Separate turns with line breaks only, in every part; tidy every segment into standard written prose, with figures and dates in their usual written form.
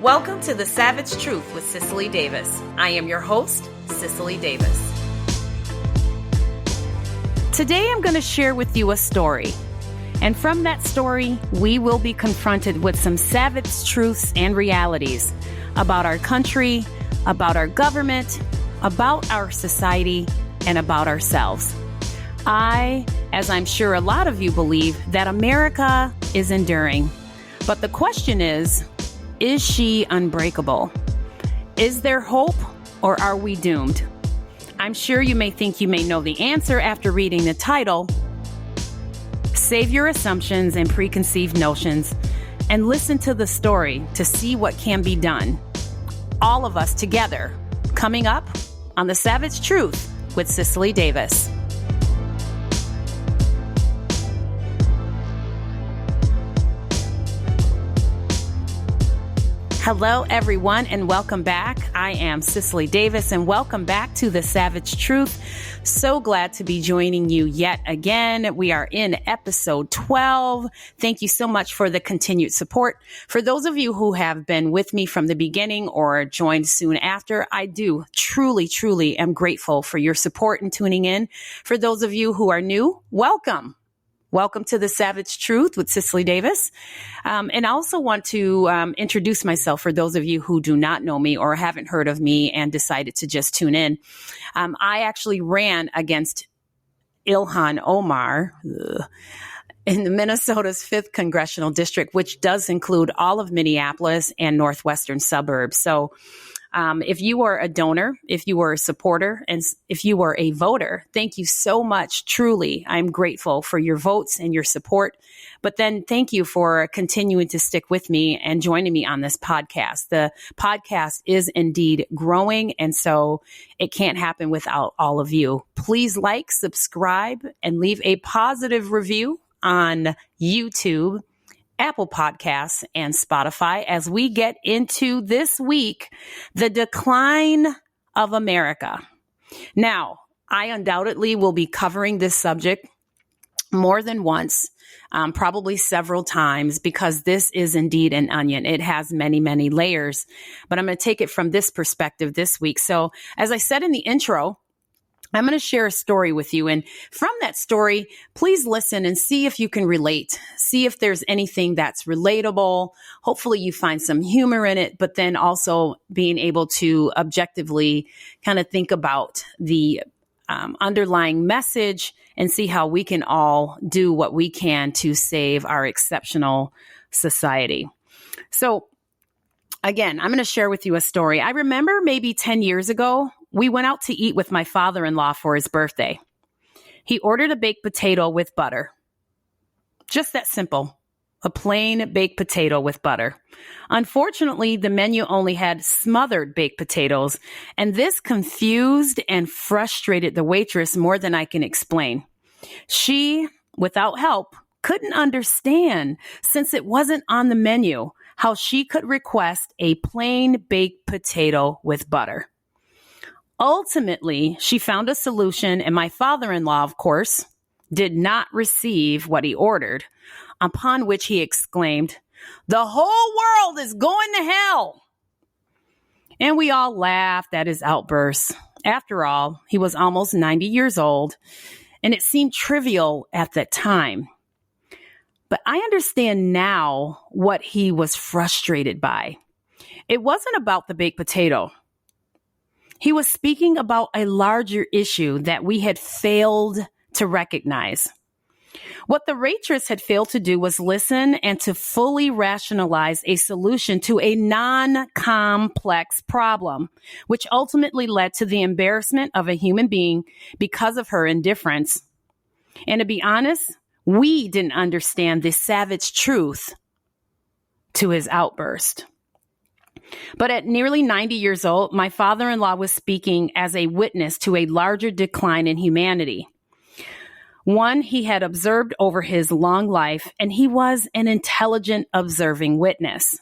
Welcome to The Savage Truth with Cicely Davis. I am your host, Cicely Davis. Today I'm going to share with you a story. And from that story, we will be confronted with some savage truths and realities about our country, about our government, about our society, and about ourselves. I, as I'm sure a lot of you believe, that America is enduring. But the question is she unbreakable? Is there hope, or are we doomed? I'm sure you may think you may know the answer after reading the title. Save your assumptions and preconceived notions and listen to the story to see what can be done. All of us together, coming up on The Savage Truth with Cicely Davis. Hello, everyone, and welcome back. I am Cicely Davis, and welcome back to The Savage Truth. So glad to be joining you yet again. We are in episode 12. Thank you so much for the continued support. For those of you who have been with me from the beginning or joined soon after, I do truly am grateful for your support and tuning in. For those of you who are new, welcome. Welcome to The Savage Truth with Cicely Davis. And I also want to introduce myself for those of you who do not know me or haven't heard of me and decided to just tune in. I actually ran against Ilhan Omar in the Minnesota's 5th Congressional District, which does include all of Minneapolis and northwestern suburbs. So if you are a donor, if you are a supporter, and if you are a voter, thank you so much. Truly, I'm grateful for your votes and your support. But then thank you for continuing to stick with me and joining me on this podcast. The podcast is indeed growing, and so it can't happen without all of you. Please like, subscribe, and leave a positive review on YouTube, Apple Podcasts, and Spotify as we get into this week, the decline of America. Now, I undoubtedly will be covering this subject more than once, probably several times, because this is indeed an onion. It has many layers, but I'm going to take it from this perspective this week. So as I said in the intro, I'm going to share a story with you. And from that story, please listen and see if you can relate. See if there's anything that's relatable. Hopefully you find some humor in it, but then also being able to objectively kind of think about the underlying message and see how we can all do what we can to save our exceptional society. So again, I'm going to share with you a story. I remember maybe 10 years ago, we went out to eat with my father-in-law for his birthday. He ordered a baked potato with butter. Just that simple. A plain baked potato with butter. Unfortunately, the menu only had smothered baked potatoes, and this confused and frustrated the waitress more than I can explain. She, without help, couldn't understand, since it wasn't on the menu, how she could request a plain baked potato with butter. Ultimately, she found a solution, and my father-in-law, of course, did not receive what he ordered, upon which he exclaimed, "The whole world is going to hell!" And we all laughed at his outburst. After all, he was almost 90 years old, and it seemed trivial at that time. But I understand now what he was frustrated by. It wasn't about the baked potato. He was speaking about a larger issue that we had failed to recognize. What the waitress had failed to do was listen and to fully rationalize a solution to a non-complex problem, which ultimately led to the embarrassment of a human being because of her indifference. And to be honest, we didn't understand the savage truth to his outburst. But at nearly 90 years old, my father-in-law was speaking as a witness to a larger decline in humanity. One he had observed over his long life, and he was an intelligent, observing witness.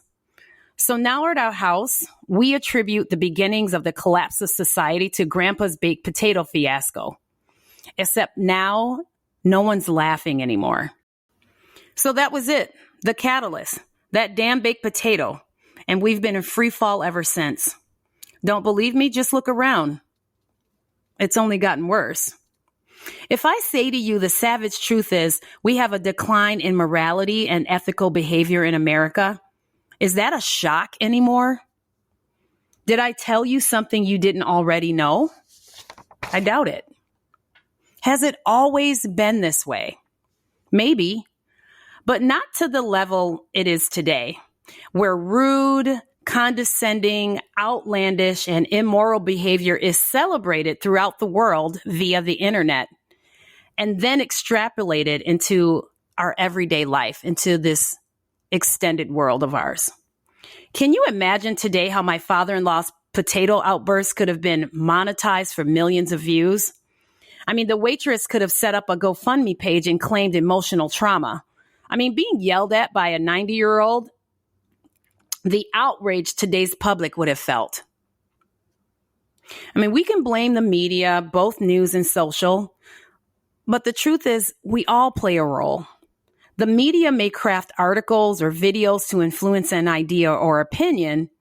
So now at our house, we attribute the beginnings of the collapse of society to Grandpa's baked potato fiasco. Except now, no one's laughing anymore. So that was it, the catalyst, that damn baked potato. And we've been in free fall ever since. Don't believe me? Just look around. It's only gotten worse. If I say to you the savage truth is we have a decline in morality and ethical behavior in America, is that a shock anymore? Did I tell you something you didn't already know? I doubt it. Has it always been this way? Maybe, but not to the level it is today, where rude, condescending, outlandish, and immoral behavior is celebrated throughout the world via the internet and then extrapolated into our everyday life, into this extended world of ours. Can you imagine today how my father-in-law's potato outburst could have been monetized for millions of views? I mean, the waitress could have set up a GoFundMe page and claimed emotional trauma. I mean, being yelled at by a 90-year-old, the outrage today's public would have felt. I mean, we can blame the media, both news and social, but the truth is we all play a role. The media may craft articles or videos to influence an idea or opinion.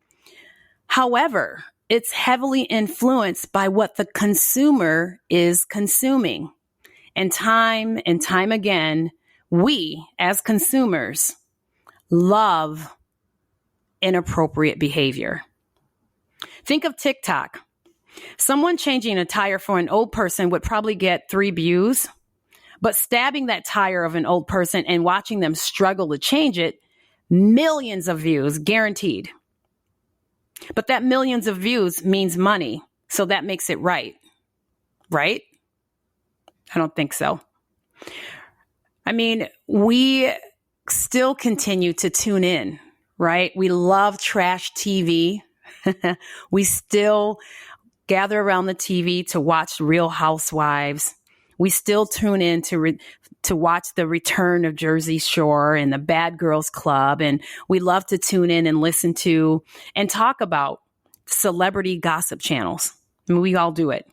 However, it's heavily influenced by what the consumer is consuming. And time again, we as consumers love inappropriate behavior. Think of TikTok. Someone changing a tire for an old person would probably get 3 views, but stabbing that tire of an old person and watching them struggle to change it, millions of views guaranteed. But that millions of views means money, so that makes it right. Right? I don't think so. I mean, we still continue to tune in, right? We love trash TV. We still gather around the TV to watch Real Housewives. We still tune in to watch the return of Jersey Shore and the Bad Girls Club. And we love to tune in and listen to and talk about celebrity gossip channels. I mean, we all do it.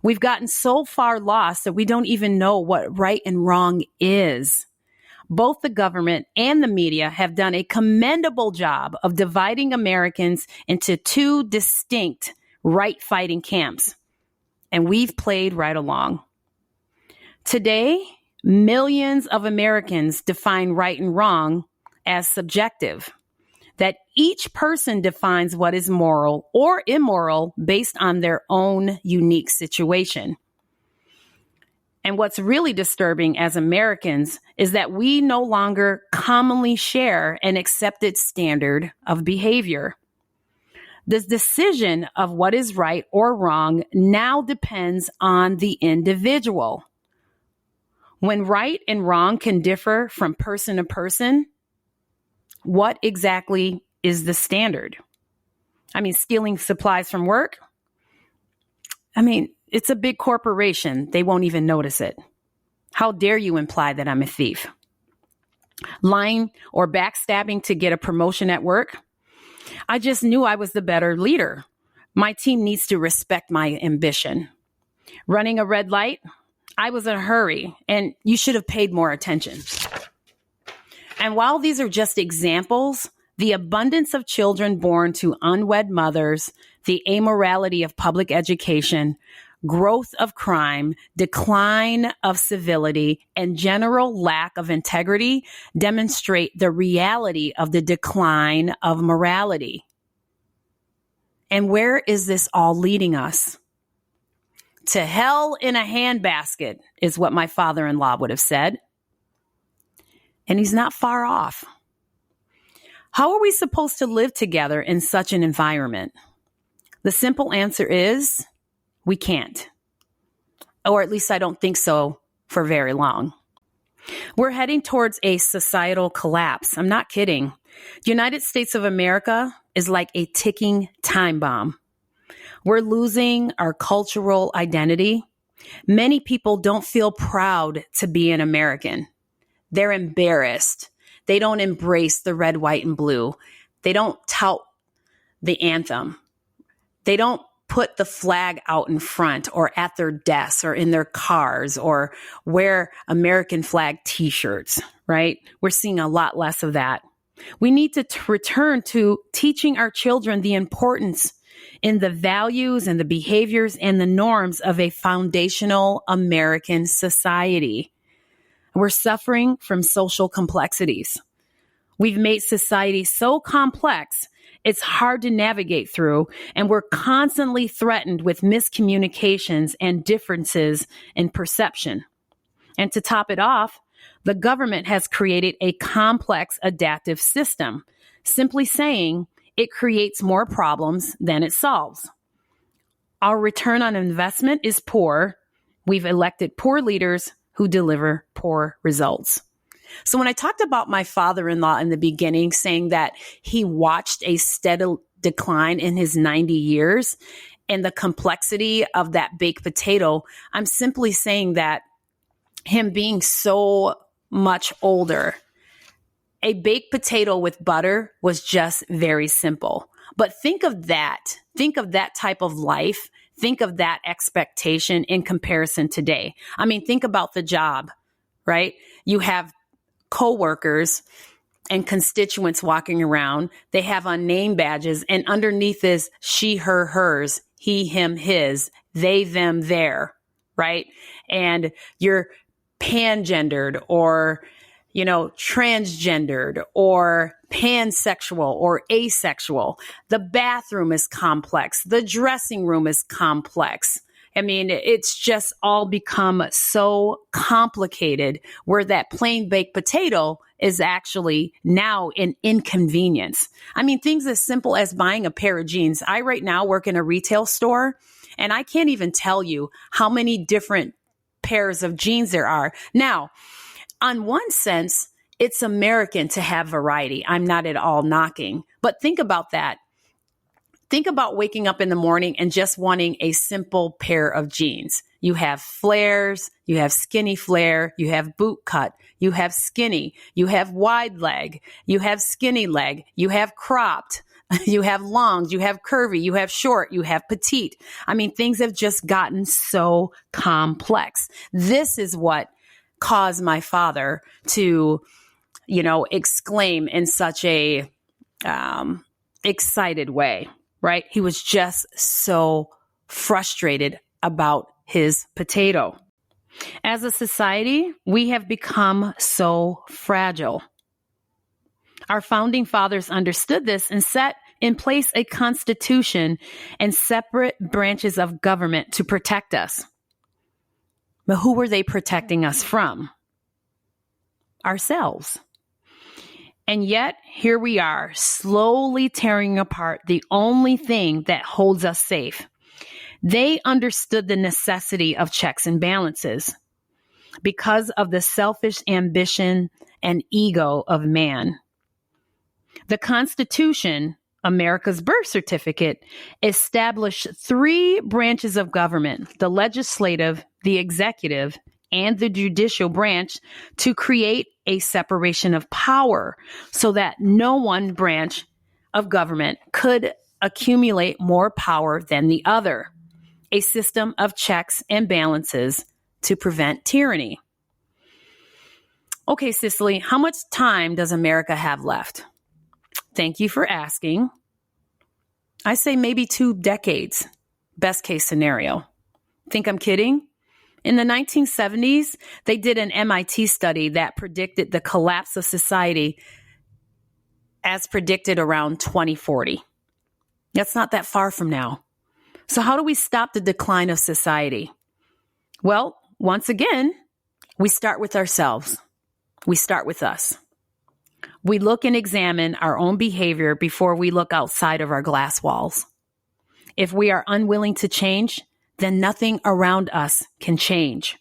We've gotten so far lost that we don't even know what right and wrong is. Both the government and the media have done a commendable job of dividing Americans into 2 distinct right-fighting camps. And we've played right along. Today, millions of Americans define right and wrong as subjective, that each person defines what is moral or immoral based on their own unique situation. And what's really disturbing as Americans is that we no longer commonly share an accepted standard of behavior. The decision of what is right or wrong now depends on the individual. When right and wrong can differ from person to person, what exactly is the standard? I mean, stealing supplies from work? I mean, it's a big corporation. They won't even notice it. How dare you imply that I'm a thief? Lying or backstabbing to get a promotion at work? I just knew I was the better leader. My team needs to respect my ambition. Running a red light? I was in a hurry, and you should have paid more attention. And while these are just examples, the abundance of children born to unwed mothers, the amorality of public education, growth of crime, decline of civility, and general lack of integrity demonstrate the reality of the decline of morality. And where is this all leading us? To hell in a handbasket is what my father-in-law would have said. And he's not far off. How are we supposed to live together in such an environment? The simple answer is we can't. Or at least I don't think so for very long. We're heading towards a societal collapse. I'm not kidding. The United States of America is like a ticking time bomb. We're losing our cultural identity. Many people don't feel proud to be an American. They're embarrassed. They don't embrace the red, white, and blue. They don't tout the anthem. They don't put the flag out in front or at their desks or in their cars or wear American flag t-shirts, right? We're seeing a lot less of that. We need to return to teaching our children the importance in the values and the behaviors and the norms of a foundational American society. We're suffering from social complexities. We've made society so complex, it's hard to navigate through, and we're constantly threatened with miscommunications and differences in perception. And to top it off, the government has created a complex adaptive system, simply saying it creates more problems than it solves. Our return on investment is poor. We've elected poor leaders who deliver poor results. So when I talked about my father-in-law in the beginning, saying that he watched a steady decline in his 90 years and the complexity of that baked potato, I'm simply saying that him being so much older, a baked potato with butter was just very simple. But think of that. Think of that type of life. Think of that expectation in comparison today. I mean, think about the job, right? You have coworkers and constituents walking around. They have on name badges, and underneath is she, her, hers, he, him, his, they, them, their, right? And you're pangendered or, transgendered or pansexual or asexual. The bathroom is complex. The dressing room is complex. I mean, it's just all become so complicated where that plain baked potato is actually now an inconvenience. I mean, things as simple as buying a pair of jeans. I right now work in a retail store, and I can't even tell you how many different pairs of jeans there are. Now, on one sense, it's American to have variety. I'm not at all knocking, but think about that. Think about waking up in the morning and just wanting a simple pair of jeans. You have flares, you have skinny flare, you have boot cut, you have skinny, you have wide leg, you have skinny leg, you have cropped, you have longs, you have curvy, you have short, you have petite. I mean, things have just gotten so complex. This is what caused my father to, exclaim in such a excited way. Right? He was just so frustrated about his potato. As a society, we have become so fragile. Our founding fathers understood this and set in place a constitution and separate branches of government to protect us. But who were they protecting us from? Ourselves. And yet, here we are, slowly tearing apart the only thing that holds us safe. They understood the necessity of checks and balances because of the selfish ambition and ego of man. The Constitution, America's birth certificate, established 3 branches of government, the legislative, the executive, and the judicial branch, to create a separation of power so that no one branch of government could accumulate more power than the other. A system of checks and balances to prevent tyranny. Okay, Cicely, how much time does America have left? Thank you for asking. I say maybe 2 decades, best case scenario. Think I'm kidding? In the 1970s, they did an MIT study that predicted the collapse of society as predicted around 2040. That's not that far from now. So how do we stop the decline of society? Well, once again, we start with ourselves. We start with us. We look and examine our own behavior before we look outside of our glass walls. If we are unwilling to change, then nothing around us can change.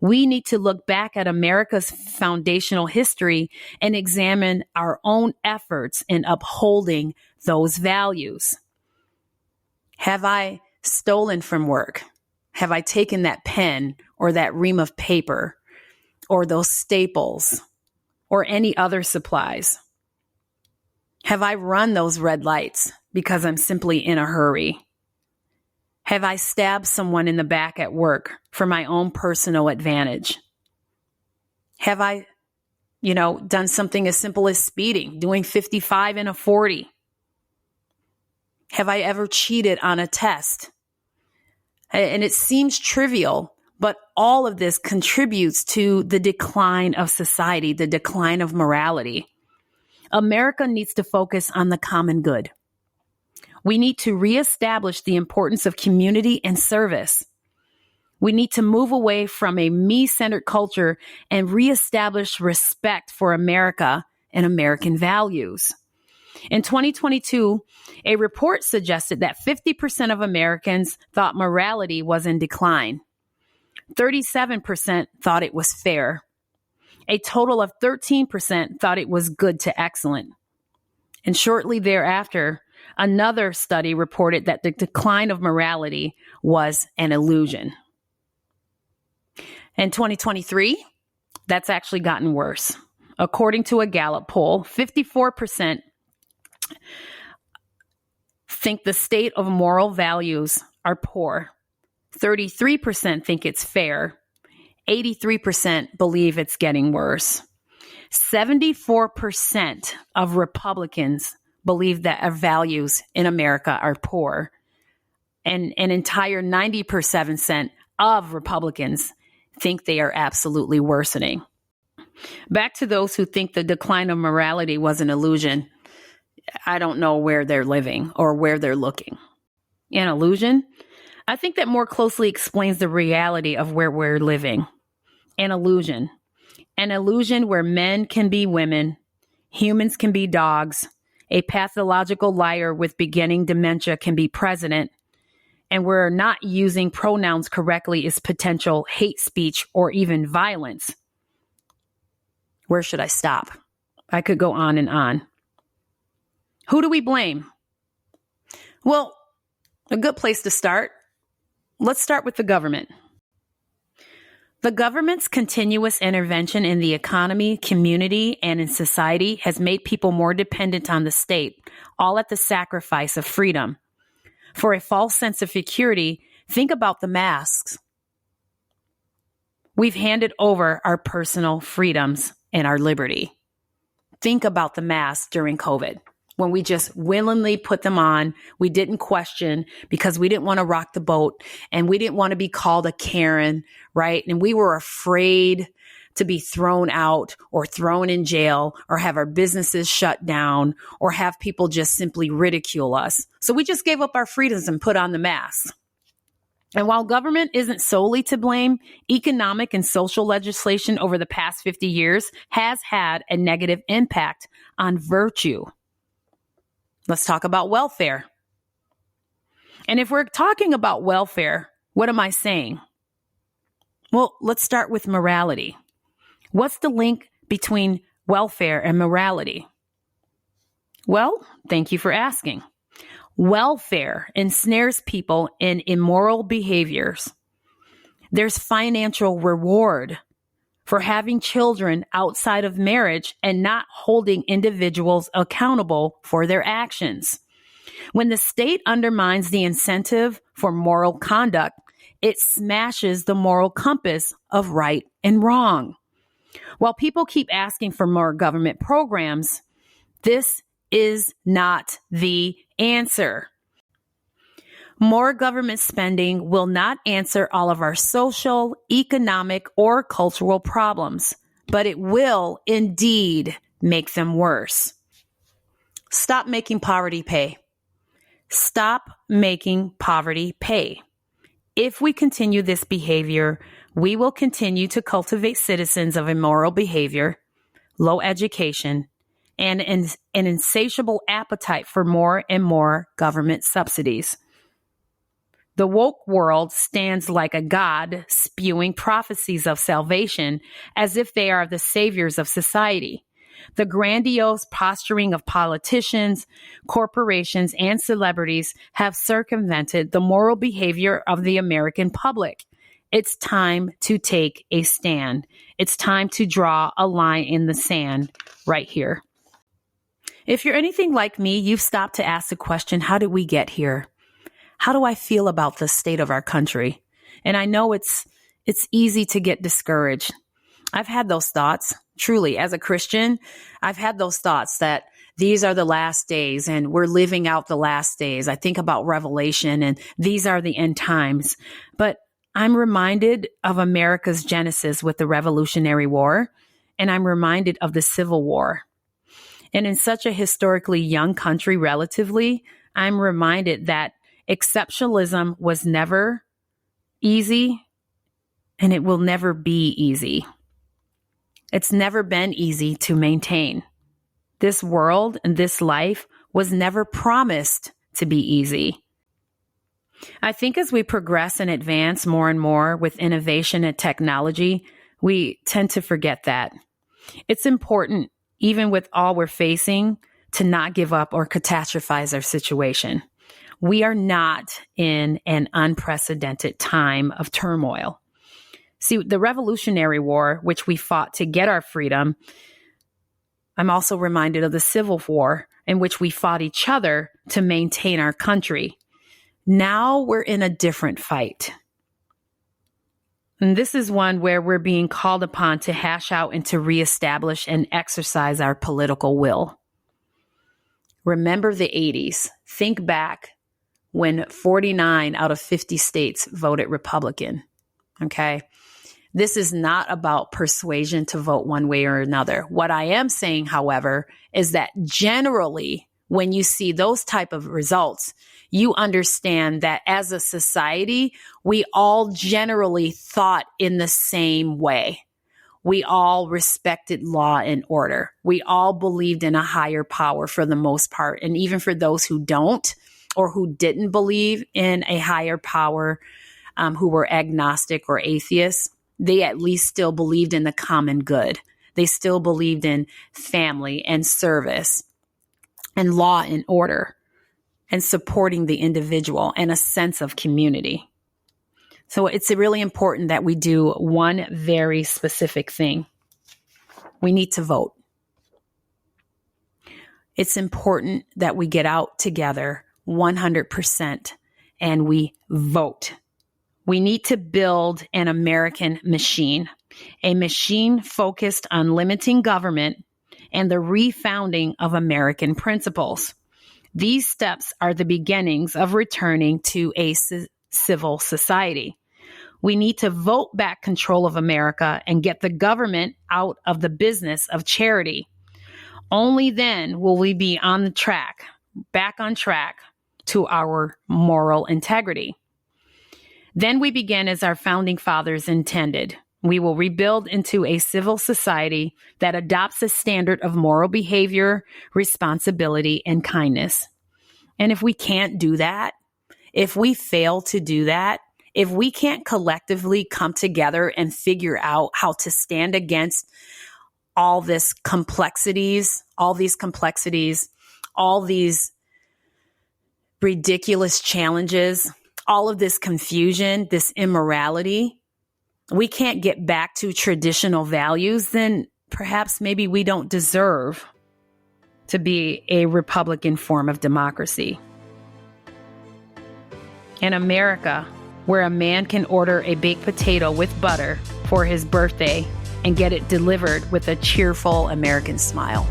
We need to look back at America's foundational history and examine our own efforts in upholding those values. Have I stolen from work? Have I taken that pen or that ream of paper or those staples or any other supplies? Have I run those red lights because I'm simply in a hurry? Have I stabbed someone in the back at work for my own personal advantage? Have I done something as simple as speeding, doing 55 in a 40? Have I ever cheated on a test? And it seems trivial, but all of this contributes to the decline of society, the decline of morality. America needs to focus on the common good. We need to reestablish the importance of community and service. We need to move away from a me-centered culture and reestablish respect for America and American values. In 2022, a report suggested that 50% of Americans thought morality was in decline. 37% thought it was fair. A total of 13% thought it was good to excellent. And shortly thereafter, another study reported that the decline of morality was an illusion. In 2023, that's actually gotten worse. According to a Gallup poll, 54% think the state of moral values are poor. 33% think it's fair. 83% believe it's getting worse. 74% of Republicans believe that our values in America are poor. And an entire 90% of Republicans think they are absolutely worsening. Back to those who think the decline of morality was an illusion. I don't know where they're living or where they're looking. An illusion? I think that more closely explains the reality of where we're living. An illusion. An illusion where men can be women, humans can be dogs, a pathological liar with beginning dementia can be president, and we're not using pronouns correctly is potential hate speech or even violence. Where should I stop? I could go on and on. Who do we blame? Well, a good place to start. Let's start with the government. The government's continuous intervention in the economy, community, and in society has made people more dependent on the state, all at the sacrifice of freedom. For a false sense of security, think about the masks. We've handed over our personal freedoms and our liberty. Think about the masks during COVID, when we just willingly put them on. We didn't question because we didn't want to rock the boat and we didn't want to be called a Karen, right? And we were afraid to be thrown out or thrown in jail or have our businesses shut down or have people just simply ridicule us. So we just gave up our freedoms and put on the masks. And while government isn't solely to blame, economic and social legislation over the past 50 years has had a negative impact on virtue. Let's talk about welfare. And if we're talking about welfare, what am I saying? Well, let's start with morality. What's the link between welfare and morality? Well, thank you for asking. Welfare ensnares people in immoral behaviors. There's financial reward for having children outside of marriage and not holding individuals accountable for their actions. When the state undermines the incentive for moral conduct, it smashes the moral compass of right and wrong. While people keep asking for more government programs, this is not the answer. More government spending will not answer all of our social, economic, or cultural problems, but it will indeed make them worse. Stop making poverty pay. Stop making poverty pay. If we continue this behavior, we will continue to cultivate citizens of immoral behavior, low education, and an insatiable appetite for more and more government subsidies. The woke world stands like a god spewing prophecies of salvation as if they are the saviors of society. The grandiose posturing of politicians, corporations, and celebrities have circumvented the moral behavior of the American public. It's time to take a stand. It's time to draw a line in the sand right here. If you're anything like me, you've stopped to ask the question, how did we get here? How do I feel about the state of our country? And I know it's easy to get discouraged. I've had those thoughts. Truly, as a Christian, I've had those thoughts that these are the last days and we're living out the last days. I think about Revelation and these are the end times. But I'm reminded of America's genesis with the Revolutionary War, and I'm reminded of the Civil War. And in such a historically young country, relatively, I'm reminded that exceptionalism was never easy and it will never be easy. It's never been easy to maintain. This world and this life was never promised to be easy. I think as we progress and advance more and more with innovation and technology, we tend to forget that. It's important, even with all we're facing, to not give up or catastrophize our situation. We are not in an unprecedented time of turmoil. See, the Revolutionary War, which we fought to get our freedom, I'm also reminded of the Civil War, in which we fought each other to maintain our country. Now we're in a different fight. And this is one where we're being called upon to hash out and to reestablish and exercise our political will. Remember the 80s. Think back when 49 out of 50 states voted Republican. Okay? This is not about persuasion to vote one way or another. What I am saying, however, is that generally, when you see those type of results, you understand that as a society, we all generally thought in the same way. We all respected law and order. We all believed in a higher power for the most part. And even for those who don't or who didn't believe in a higher power, who were agnostic or atheists, they at least still believed in the common good. They still believed in family and service and law and order and supporting the individual and a sense of community. So it's really important that we do one very specific thing. We need to vote. It's important that we get out together 100% and we vote. We need to build an American machine, a machine focused on limiting government and the refounding of American principles. These steps are the beginnings of returning to a civil society. We need to vote back control of America and get the government out of the business of charity. Only then will we be on the track, back on track to our moral integrity. Then we begin as our founding fathers intended. We will rebuild into a civil society that adopts a standard of moral behavior, responsibility, and kindness. And if we can't do that, if we fail to do that, if we can't collectively come together and figure out how to stand against all these complexities, all these ridiculous challenges, all of this confusion, this immorality, we can't get back to traditional values, then perhaps maybe we don't deserve to be a Republican form of democracy. In America, where a man can order a baked potato with butter for his birthday and get it delivered with a cheerful American smile.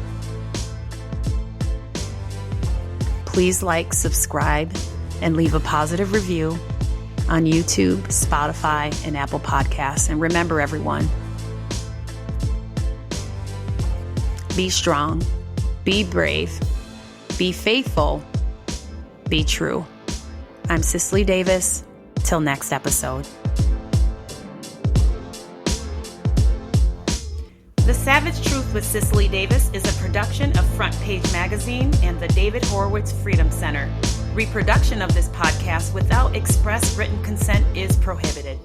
Please like, subscribe, and leave a positive review on YouTube, Spotify, and Apple Podcasts. And remember, everyone, be strong, be brave, be faithful, be true. I'm Cicely Davis. Till next episode. The Savage Truth with Cicely Davis is a production of Front Page Magazine and the David Horowitz Freedom Center. Reproduction of this podcast without express written consent is prohibited.